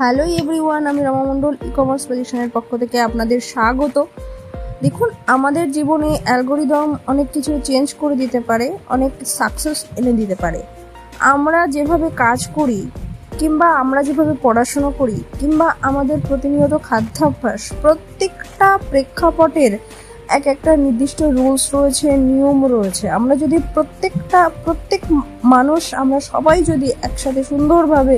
Hello everyone, আমি রমা মণ্ডল e-commerce পজিশনের পক্ষ থেকে আপনাদের স্বাগত। দেখুন, আমাদের জীবনে অ্যালগোরিদম অনেক কিছু চেঞ্জ করে দিতে পারে, অনেক সাকসেস এনে দিতে পারে। আমরা যেভাবে কাজ করি কিংবা আমরা যেভাবে পড়াশোনা করি কিংবা আমাদের প্রতিনিয়ত খাদ্যাভ্যাস, প্রত্যেকটা প্রেক্ষাপটের একটা নির্দিষ্ট রুলস রয়েছে, নিয়ম রয়েছে। আমরা যদি প্রত্যেক মানুষ, আমরা সবাই যদি একসাথে সুন্দরভাবে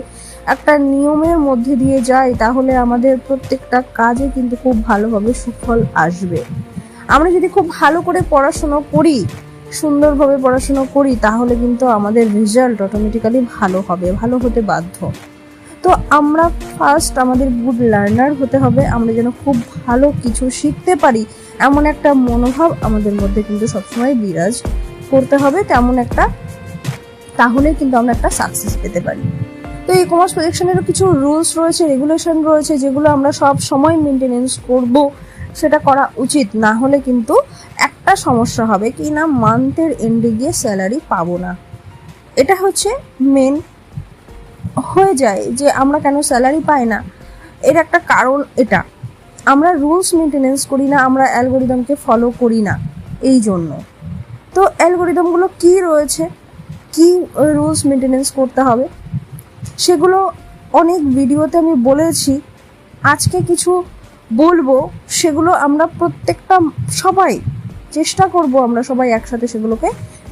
একটা নিয়মের মধ্যে দিয়ে যাই, তাহলে আমাদের প্রত্যেকটা কাজে কিন্তু খুব ভালোভাবে সুফল আসবে। আমরা যদি খুব ভালো করে পড়াশোনা করি, সুন্দরভাবে পড়াশোনা করি, তাহলে কিন্তু আমাদের রেজাল্ট অটোমেটিক্যালি ভালো হবে, ভালো হতে বাধ্য। তো আমরা ফার্স্ট আমাদের গুড লার্নার হতে হবে। আমরা যেন খুব ভালো কিছু শিখতে পারি, এমন একটা মনোভাব আমাদের মধ্যে কিন্তু সবসময় বিরাজ করতে হবে। তাহলে কিন্তু আমরা একটা সাকসেস পেতে পারি। তো ই কমার্স প্রজেকশনেরও কিছু রুলস রয়েছে, রেগুলেশন রয়েছে, যেগুলো আমরা সব সময় মেনটেনেন্স করব। সেটা করা উচিত, না হলে কিন্তু একটা সমস্যা হবে, কি না, মান্থের এন্ডে গিয়ে স্যালারি পাবো না। এটা হচ্ছে মেন হয়ে যায় যে আমরা কেন স্যালারি পাই না, এর একটা কারণ এটা। আমরা রুলস মেনটেনেন্স করি না, আমরা অ্যালগোরিদমকে ফলো করি না, এই জন্য। তো অ্যালগোরিদমগুলো কি রয়েছে, কি রুলস মেনটেনেন্স করতে হবে, সেগুলো অনেক ভিডিওতে আমি বলেছি। আজকে কিছু বলবো, সেগুলো আমরা প্রত্যেকটা সবাই চেষ্টা করব, আমরা সবাই একসাথে সেগুলোকে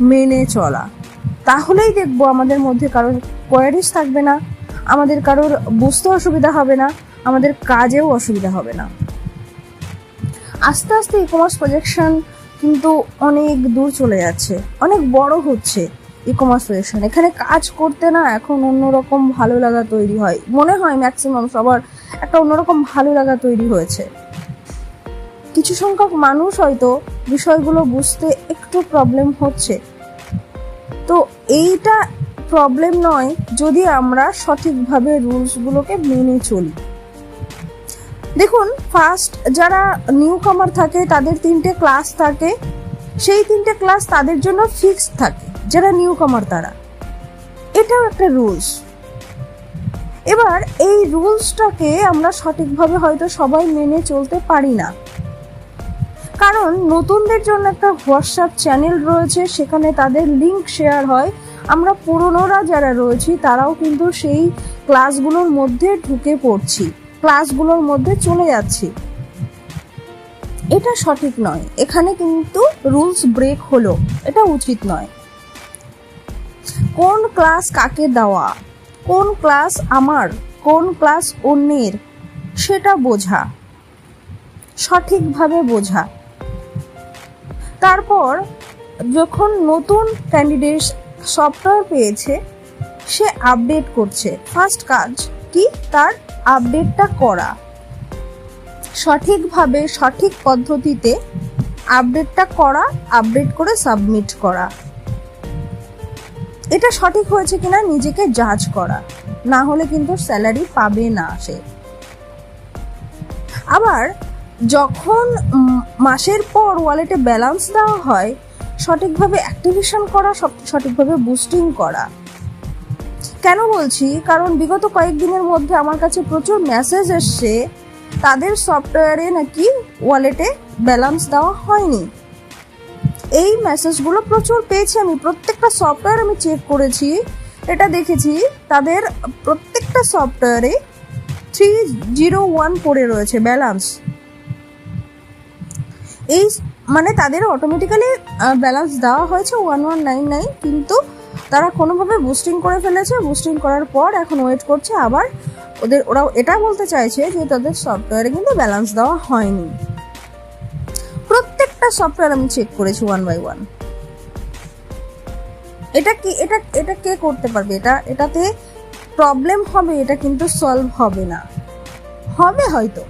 মেনে চলা। তাহলেই দেখবো আমাদের মধ্যে কারোর কোয়ারিজ থাকবে না, আমাদের কারোর বুঝতে অসুবিধা হবে না, আমাদের কাজেও অসুবিধা হবে না। আস্তে আস্তে ই কমার্স প্রজেকশন কিন্তু অনেক দূর চলে যাচ্ছে, অনেক বড় হচ্ছে ই কমার্স প্রজেকশন। এখানে কাজ করতে না এখন অন্যরকম ভালো লাগা তৈরি হয়, মনে হয় ম্যাক্সিমাম সবার একটা অন্যরকম ভালো লাগা তৈরি হয়েছে। কিছু সংখ্যক মানুষ হয়তো বিষয়গুলো বুঝতে একটু প্রবলেম হচ্ছে। তো এইটা প্রবলেম নয় যদি আমরা সঠিকভাবে রুলসগুলোকে মেনে চলি। দেখুন, ফার্স্ট যারা নিউ কামার থাকে তাদের 3টে ক্লাস থাকে, সেই 3টে ক্লাস তাদের জন্য ফিক্সড থাকে, যারা নিউ কামার তারা। এটাও একটা রুলস। এবার এই রুলসটাকে আমরা সঠিকভাবে হয়তো সবাই মেনে চলতে পারি না, কারণ নতুনদের জন্য একটা হোয়াটসঅ্যাপ চ্যানেল রয়েছে, সেখানে তাদের লিঙ্ক শেয়ার হয়। আমরা পুরনোরা যারা রয়েছি তারাও কিন্তু সেই ক্লাসগুলোর মধ্যে ঢুকে পড়ছি, ক্লাসগুলোর মধ্যে চলে যাচ্ছি। এটা সঠিক নয়, এখানে কিন্তু রুলস ব্রেক হলো, এটা উচিত নয়। কোন ক্লাস কাকে দেওয়া, কোন ক্লাস আমার, কোন ক্লাস অন্যের, সেটা বোঝা, সঠিকভাবে বোঝা। তারপর যখন নতুন ক্যান্ডিডেট সফটওয়্যার পেয়েছে, সে আপডেট করছে, ফার্স্ট কাজ কি, তার আপডেটটা করা, সঠিকভাবে সঠিক পদ্ধতিতে আপডেটটা করা, আপডেট করে সাবমিট করা। এটা সঠিক হয়েছে কিনা নিজেকে জাজ করা, না হলে কিন্তু স্যালারি পাবে না সে। আবার যখন মাসের পর ওয়ালেটে ব্যালেন্স দেওয়া হয়, সঠিকভাবে অ্যাক্টিভেশন করা, সঠিকভাবে বুস্টিং করা। কেন বলছি, কারণ বিগত কয়েকদিনের মধ্যে আমার কাছে প্রচুর মেসেজ এসছে, তাদের সফটওয়্যারে নাকি ওয়ালেটে ব্যালেন্স দেওয়া হয়নি। এই মেসেজগুলো প্রচুর পেয়েছি আমি, প্রত্যেকটা সফটওয়্যার আমি চেক করেছি, এটা দেখেছি তাদের প্রত্যেকটা সফটওয়্যারে 301 পড়ে রয়েছে ব্যালেন্স। এই মানে তাদের অটোমেটিক্যালি ব্যালেন্স দেওয়া হয়েছে 1199, কিন্তু তারা কোনোভাবে বুস্টিং করে ফেলেছে। বুস্টিং করার পর এখন ওয়েট করছে, আবার ওরা এটা বলতে চাইছে যে তাদের সফটওয়্যারে কিন্তু ব্যালেন্স দেওয়া হয়নি। প্রত্যেকটা সফটওয়্যার আমি চেক করেছি 1 by 1। এটা কে করতে পারবে? এটাতে প্রবলেম হবে, এটা কিন্তু সলভ হবে না। হবে হয়তো,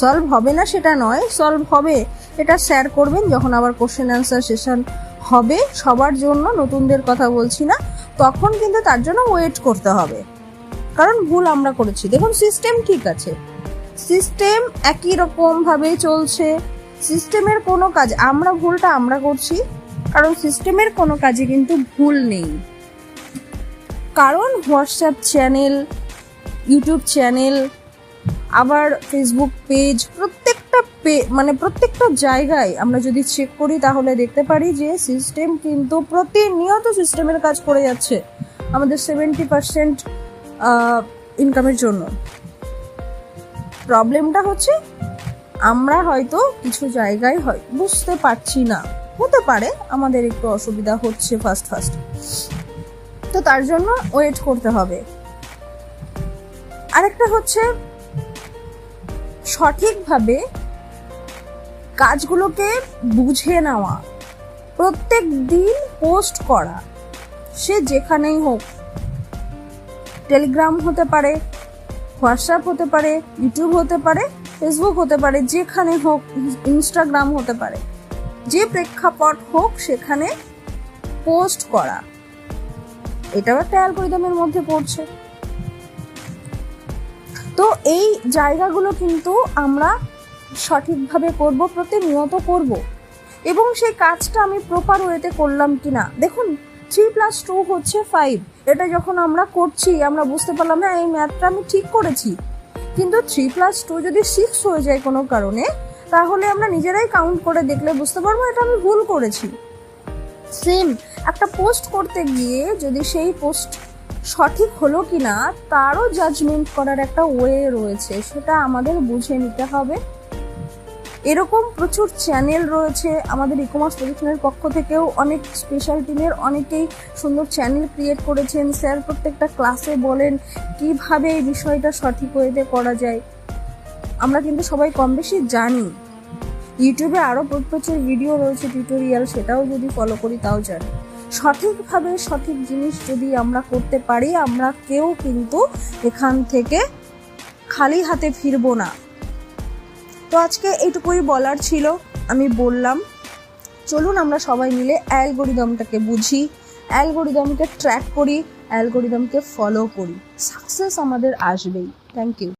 সলভ হবে না সেটা নয়, সলভ হবে। এটা শেয়ার করবেন যখন আবার কোশ্চেন অ্যান্সার সেশন হবে সবার জন্য, নতুনদের কথা বলছি না, তখন কিন্তু তার জন্য ওয়েট করতে হবে, কারণ ভুল আমরা করেছি। দেখুন, সিস্টেম ঠিক আছে, সিস্টেম একই রকম ভাবে চলছে, সিস্টেমের কোনো কাজ, ভুলটা আমরা করছি, কারণ সিস্টেমের কোনো কাজে কিন্তু ভুল নেই। কারণ হোয়াটসঅ্যাপ চ্যানেল, ইউটিউব চ্যানেল, আবার ফেসবুক পেজ, প্রত্যেকটা জায়গায় আমরা যদি চেক করি তাহলে দেখতে পারি যে সিস্টেম কিন্তু প্রতিনিয়ত সিস্টেমের কাজ করে যাচ্ছে আমাদের 70% ইনকামের জন্য। প্রবলেমটা হচ্ছে আমরা হয়তো কিছু জায়গায় বুঝতে পারছি না, হতে পারে আমাদের একটু অসুবিধা হচ্ছে ফার্স্ট, তো তার জন্য ওয়েট করতে হবে। আরেকটা হচ্ছে সঠিকভাবে কাজগুলোকে বুঝে নেওয়া, প্রত্যেক দিন পোস্ট করা, সে যেখানেই হোক, টেলিগ্রাম হতে পারে, হোয়াটসঅ্যাপ হতে পারে, ইউটিউব হতে পারে, ফেসবুক হতে পারে, যেখানে হোক, ইনস্টাগ্রাম হতে পারে, যে প্রেক্ষাপট হোক সেখানে পোস্ট করা, এটাও একটা অ্যালগরিদমের মধ্যে পড়ছে। তো এই জায়গাগুলো কিন্তু আমরা সঠিকভাবে করব, প্রতিনিয়ত করব, এবং সেই কাজটা আমি প্রপার ওয়েতে করলাম কিনা। দেখুন 3+2 হচ্ছে 5, এটা যখন আমরা করছি আমরা বুঝতে পারলাম হ্যাঁ এই ম্যাথটা আমি ঠিক করেছি, কিন্তু 3+2 যদি 6 হয়ে যায় কোনো কারণে, তাহলে আমরা নিজেরাই কাউন্ট করে দেখলে বুঝতে পারবো এটা আমি ভুল করেছি। সেম একটা পোস্ট করতে গিয়ে যদি সেই পোস্ট সঠিক হলো কিনা তারও জাজমেন্ট করার একটা ওয়ে রয়েছে, সেটা আমাদের বুঝে নিতে হবে। এরকম প্রচুর চ্যানেল রয়েছে আমাদের ই কমার্স প্রজেকশনের পক্ষ থেকেও, অনেক স্পেশাল টিমের অনেকেই সুন্দর চ্যানেল ক্রিয়েট করেছেন। স্যার প্রত্যেকটা ক্লাসে বলেন কিভাবে এই বিষয়টা সঠিক ওয়েতে করা যায়, আমরা কিন্তু সবাই কম বেশি জানি। ইউটিউবে আরও প্রচুর ভিডিও রয়েছে টিউটোরিয়াল, সেটাও যদি ফলো করি তাও জানি। সঠিকভাবে সঠিক জিনিস যদি আমরা করতে পারি, আমরা কেউ কিন্তু এখান থেকে খালি হাতে ফিরবো না। তো আজকে এইটুকুই বলার ছিল, আমি বললাম। চলুন আমরা সবাই মিলে অ্যালগরিদমটাকে বুঝি, অ্যালগরিদমকে ট্র্যাক করি, অ্যালগরিদমকে ফলো করি, সাকসেস আমাদের আসবেই। Thank you.